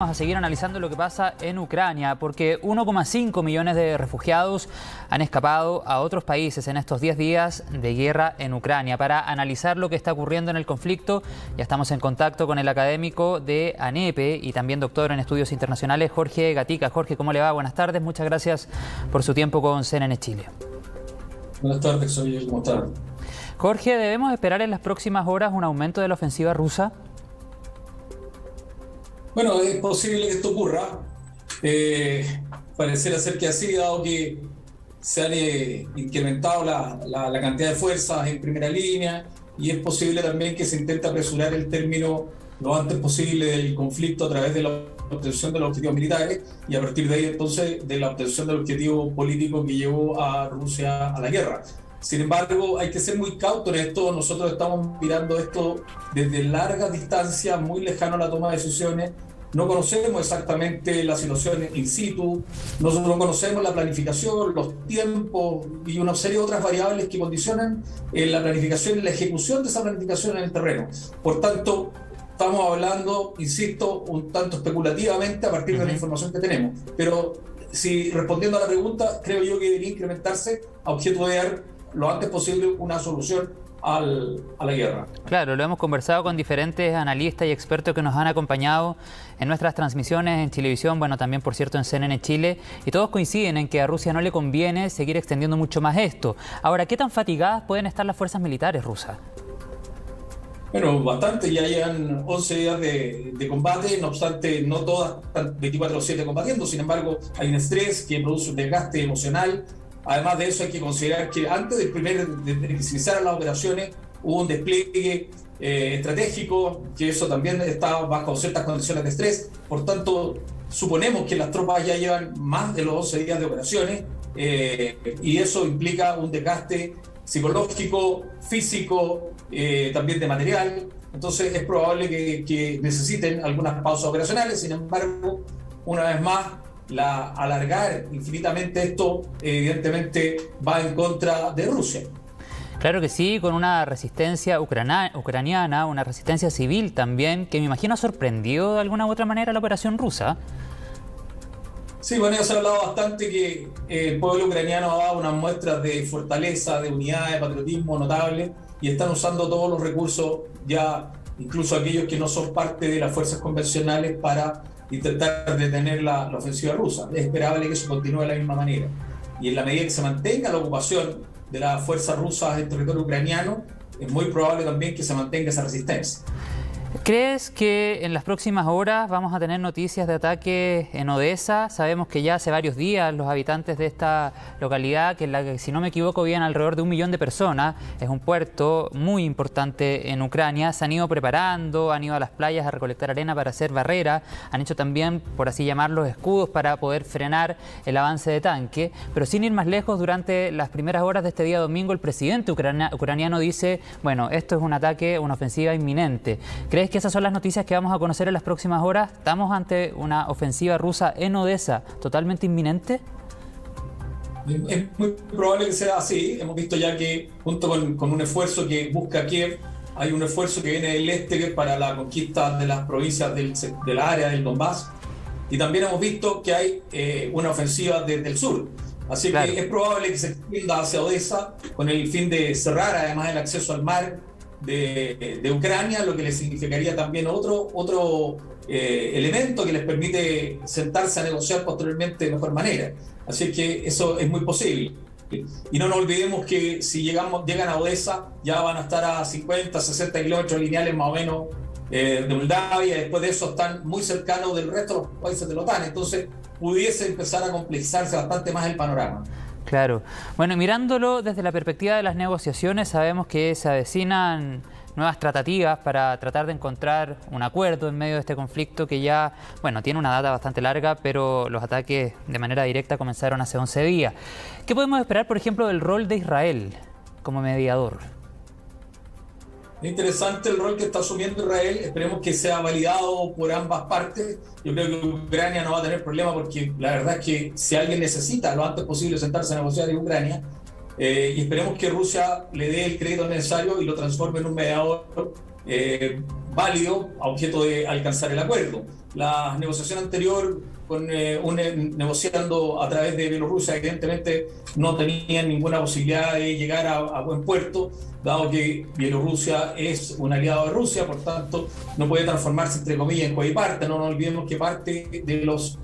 Vamos a seguir analizando lo que pasa en Ucrania, porque 1,5 millones de refugiados han escapado a otros países en estos 10 días de guerra en Ucrania. Para analizar lo que está ocurriendo en el conflicto, ya estamos en contacto con el académico de ANEPE y también doctor en estudios internacionales, Jorge Gatica. Jorge, ¿cómo le va? Buenas tardes, muchas gracias por su tiempo con CNN Chile. Buenas tardes, soy ¿cómo está? Jorge, ¿debemos esperar en las próximas horas un aumento de la ofensiva rusa? Bueno, es posible que esto ocurra. Pareciera ser que así, dado que se han incrementado la cantidad de fuerzas en primera línea, y es posible también que se intente apresurar el término lo antes posible del conflicto a través de la obtención de los objetivos militares y a partir de ahí entonces de la obtención del objetivo político que llevó a Rusia a la guerra. Sin embargo, hay que ser muy cautos en esto. Nosotros estamos mirando esto desde largas distancias, muy lejano a la toma de decisiones. No conocemos exactamente la situación in situ, no conocemos la planificación, los tiempos y una serie de otras variables que condicionan la planificación y la ejecución de esa planificación en el terreno. Por tanto, estamos hablando, insisto, un tanto especulativamente a partir de la información que tenemos. Pero si respondiendo a la pregunta, creo yo que debería incrementarse a objeto de dar lo antes posible una solución a la guerra. Claro, lo hemos conversado con diferentes analistas y expertos que nos han acompañado en nuestras transmisiones en televisión, bueno, también por cierto en CNN Chile, y todos coinciden en que a Rusia no le conviene seguir extendiendo mucho más esto. Ahora, ¿qué tan fatigadas pueden estar las fuerzas militares rusas? Bueno, bastante, ya llevan 11 días de combate, no obstante, no todas están 24/7 combatiendo, sin embargo, hay un estrés que produce un desgaste emocional. Además de eso, hay que considerar que antes de que se iniciaran las operaciones hubo un despliegue estratégico, que eso también está bajo ciertas condiciones de estrés. Por tanto, suponemos que las tropas ya llevan más de los 11 días de operaciones y eso implica un desgaste psicológico, físico, también de material. Entonces, es probable que necesiten algunas pausas operacionales. Sin embargo, una vez más, alargar infinitamente esto evidentemente va en contra de Rusia. Claro que sí, con una resistencia ucraniana, una resistencia civil también, que me imagino ha sorprendido de alguna u otra manera la operación rusa. Sí, bueno, ya se ha hablado bastante que el pueblo ucraniano ha dado unas muestras de fortaleza, de unidad, de patriotismo notable, y están usando todos los recursos, ya incluso aquellos que no son parte de las fuerzas convencionales, para intentar detener la ofensiva rusa. Es esperable que eso continúe de la misma manera. Y en la medida que se mantenga la ocupación de las fuerzas rusas en territorio ucraniano, es muy probable también que se mantenga esa resistencia. ¿Crees que en las próximas horas vamos a tener noticias de ataques en Odesa? Sabemos que ya hace varios días los habitantes de esta localidad, que en la que, si no me equivoco, viven alrededor de 1 millón de personas, es un puerto muy importante en Ucrania, se han ido preparando, han ido a las playas a recolectar arena para hacer barrera, han hecho también, por así llamarlo, escudos para poder frenar el avance de tanque, pero sin ir más lejos, durante las primeras horas de este día domingo, el presidente ucraniano dice, bueno, esto es un ataque, una ofensiva inminente. ¿Crees que esas son las noticias que vamos a conocer en las próximas horas? ¿Estamos ante una ofensiva rusa en Odesa totalmente inminente? Es muy probable que sea así. Hemos visto ya que junto con un esfuerzo que busca Kiev, hay un esfuerzo que viene del este para la conquista de las provincias de la área del Donbass. Y también hemos visto que hay una ofensiva desde el sur. Así claro, que es probable que se extienda hacia Odesa con el fin de cerrar además el acceso al mar de Ucrania, lo que le significaría también otro elemento que les permite sentarse a negociar posteriormente de mejor manera. Así que eso es muy posible. Y no nos olvidemos que si llegan a Odesa, ya van a estar a 50, 60 kilómetros lineales más o menos de Moldavia, y después de eso están muy cercanos del resto de los países de la OTAN. Entonces pudiese empezar a complejizarse bastante más el panorama. Claro. Bueno, mirándolo desde la perspectiva de las negociaciones, sabemos que se avecinan nuevas tratativas para tratar de encontrar un acuerdo en medio de este conflicto que ya, bueno, tiene una data bastante larga, pero los ataques de manera directa comenzaron hace 11 días. ¿Qué podemos esperar, por ejemplo, del rol de Israel como mediador? Es interesante el rol que está asumiendo Israel, esperemos que sea validado por ambas partes. Yo creo que Ucrania no va a tener problema, porque la verdad es que si alguien necesita lo antes posible sentarse a negociar en Ucrania, y esperemos que Rusia le dé el crédito necesario y lo transforme en un mediador válido a objeto de alcanzar el acuerdo. La negociación anterior, negociando a través de Bielorrusia, evidentemente no tenían ninguna posibilidad de llegar a buen puerto, dado que Bielorrusia es un aliado de Rusia, por tanto no puede transformarse, entre comillas, en coiparte. No nos olvidemos que parte de los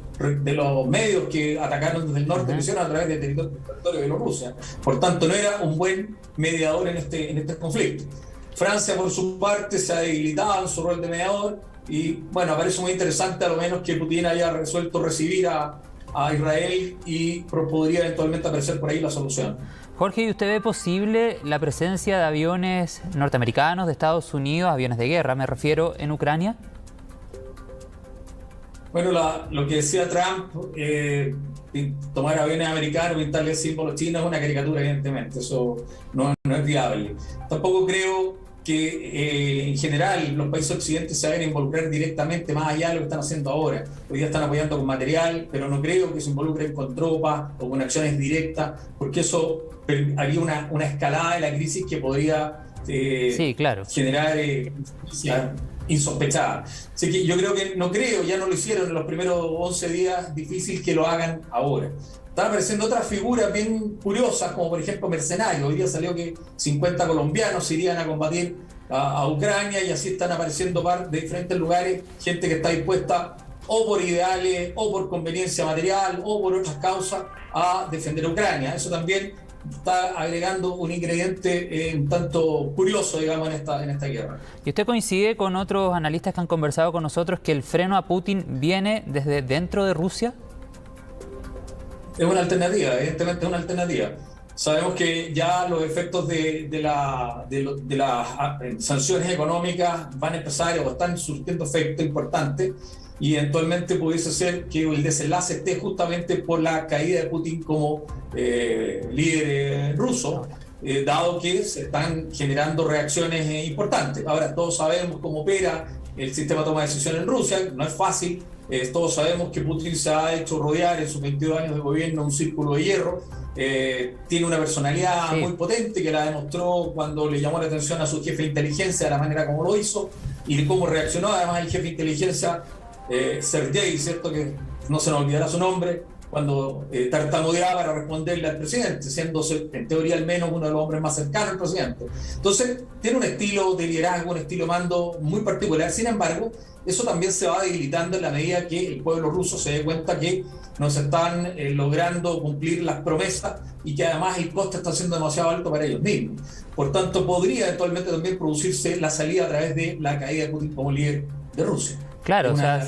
medios que atacaron desde el norte lo hicieron a través del territorio de Bielorrusia. Por tanto, no era un buen mediador en este conflicto. Francia, por su parte, se ha debilitado en su rol de mediador y, bueno, parece muy interesante a lo menos que Putin haya resuelto recibir a Israel y podría eventualmente aparecer por ahí la solución. Jorge, ¿y usted ve posible la presencia de aviones norteamericanos, de Estados Unidos, aviones de guerra, me refiero, en Ucrania? Bueno, lo que decía Trump, tomar aviones americanos, pintarle el símbolo chino, es una caricatura, evidentemente. Eso no es viable. Tampoco creo que en general los países occidentales se vayan a involucrar directamente más allá de lo que están haciendo ahora. Hoy día están apoyando con material, pero no creo que se involucren con tropas o con acciones directas, porque eso haría una escalada de la crisis que podría sí, claro, generar insospechada. Así que yo ya no lo hicieron en los primeros 11 días, difícil que lo hagan ahora. Están apareciendo otras figuras bien curiosas, como por ejemplo mercenarios. Hoy día salió que 50 colombianos se irían a combatir a Ucrania, y así están apareciendo de diferentes lugares gente que está dispuesta o por ideales, o por conveniencia material, o por otras causas, a defender a Ucrania. Eso también está agregando un ingrediente un tanto curioso, digamos, en esta guerra. ¿Y usted coincide con otros analistas que han conversado con nosotros que el freno a Putin viene desde dentro de Rusia? Es una alternativa, evidentemente es una alternativa. Sabemos que ya los efectos de las sanciones económicas van a empezar o están surtiendo efectos importantes, y eventualmente pudiese ser que el desenlace esté justamente por la caída de Putin como líder ruso, dado que se están generando reacciones importantes. Ahora, todos sabemos cómo opera el sistema de toma de decisiones en Rusia, no es fácil. Todos sabemos que Putin se ha hecho rodear en sus 22 años de gobierno un círculo de hierro. Tiene una personalidad muy potente, que la demostró cuando le llamó la atención a su jefe de inteligencia, de la manera como lo hizo y de cómo reaccionó. Además, el jefe de inteligencia, Sergei, ¿cierto?, que no se nos olvidará su nombre, cuando tartamudeaba para responderle al presidente, siéndose en teoría al menos uno de los hombres más cercanos al presidente. Entonces tiene un estilo de liderazgo, un estilo de mando muy particular. Sin embargo, eso también se va debilitando en la medida que el pueblo ruso se dé cuenta que no se están logrando cumplir las promesas, y que además el coste está siendo demasiado alto para ellos mismos. Por tanto, podría eventualmente también producirse la salida a través de la caída de Putin como líder de Rusia. Claro, o sea,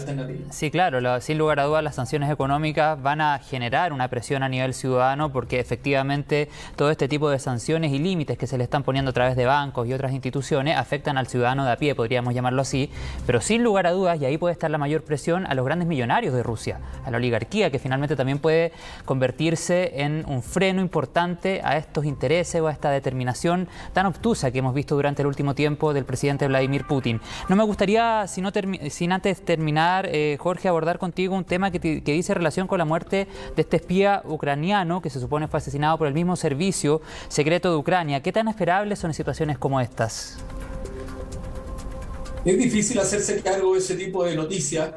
sí, claro, sin lugar a dudas las sanciones económicas van a generar una presión a nivel ciudadano, porque efectivamente todo este tipo de sanciones y límites que se le están poniendo a través de bancos y otras instituciones afectan al ciudadano de a pie, podríamos llamarlo así, pero sin lugar a dudas, y ahí puede estar la mayor presión, a los grandes millonarios de Rusia, a la oligarquía, que finalmente también puede convertirse en un freno importante a estos intereses o a esta determinación tan obtusa que hemos visto durante el último tiempo del presidente Vladimir Putin. No me gustaría, sin antes terminar, Jorge, abordar contigo un tema que dice relación con la muerte de este espía ucraniano que se supone fue asesinado por el mismo servicio secreto de Ucrania. ¿Qué tan esperables son situaciones como estas? Es difícil hacerse cargo de ese tipo de noticias,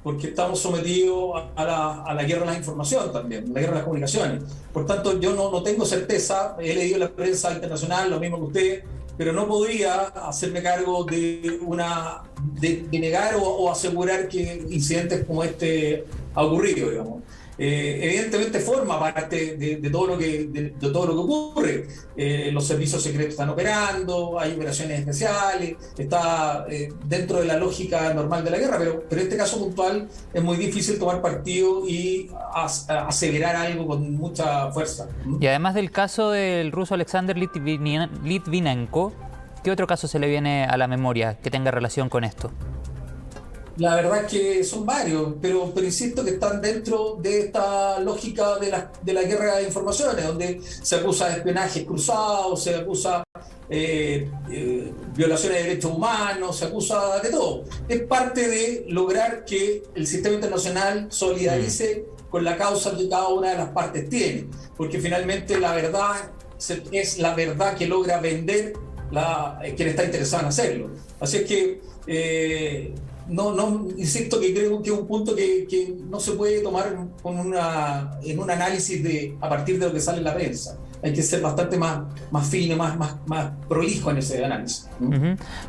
porque estamos sometidos a la guerra de la información también, la guerra de las comunicaciones. Por tanto, yo no tengo certeza. He leído la prensa internacional, lo mismo que usted, pero no podría hacerme cargo de negar o asegurar que incidentes como este ha ocurrido, digamos. Evidentemente forma parte de todo lo que ocurre. Los servicios secretos están operando, hay operaciones especiales, está dentro de la lógica normal de la guerra, pero en este caso puntual es muy difícil tomar partido y aseverar algo con mucha fuerza. Y además del caso del ruso Alexander Litvinenko, ¿qué otro caso se le viene a la memoria que tenga relación con esto? La verdad es que son varios, pero insisto que están dentro de esta lógica de la guerra de informaciones, donde se acusa de espionaje cruzado, se acusa violaciones de derechos humanos, se acusa de todo. Es parte de lograr que el sistema internacional solidarice con la causa que cada una de las partes tiene, porque finalmente la verdad es la verdad que logra vender quien está interesado en hacerlo. Así es que insisto que creo que es un punto que no se puede tomar en un análisis a partir de lo que sale en la prensa. Hay que ser bastante más fino, más prolijo en ese análisis.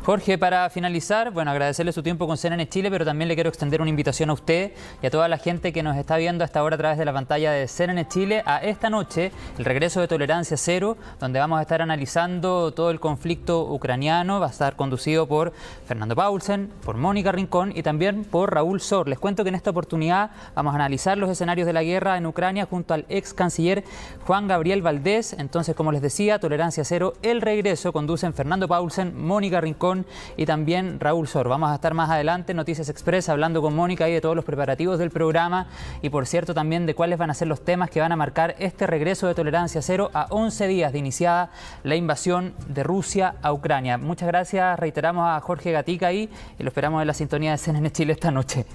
Jorge, para finalizar, bueno, agradecerle su tiempo con CNN Chile, pero también le quiero extender una invitación a usted y a toda la gente que nos está viendo hasta ahora a través de la pantalla de CNN Chile a esta noche, el regreso de Tolerancia Cero, donde vamos a estar analizando todo el conflicto ucraniano. Va a estar conducido por Fernando Paulsen, por Mónica Rincón y también por Raúl Sor. Les cuento que en esta oportunidad vamos a analizar los escenarios de la guerra en Ucrania junto al ex canciller Juan Gabriel Valdés. Entonces, como les decía, Tolerancia Cero, el regreso, conducen Fernando Paulsen, Mónica Rincón y también Raúl Sor. Vamos a estar más adelante en Noticias Express hablando con Mónica y de todos los preparativos del programa y, por cierto, también de cuáles van a ser los temas que van a marcar este regreso de Tolerancia Cero a 11 días de iniciada la invasión de Rusia a Ucrania. Muchas gracias, reiteramos a Jorge Gatica ahí y lo esperamos en la sintonía de CNN Chile esta noche.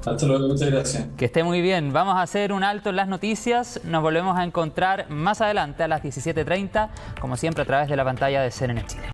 Hasta luego, muchas gracias. Que esté muy bien. Vamos a hacer un alto en las noticias. Nos volvemos a encontrar más adelante a las 17:30, como siempre a través de la pantalla de CNN Chile.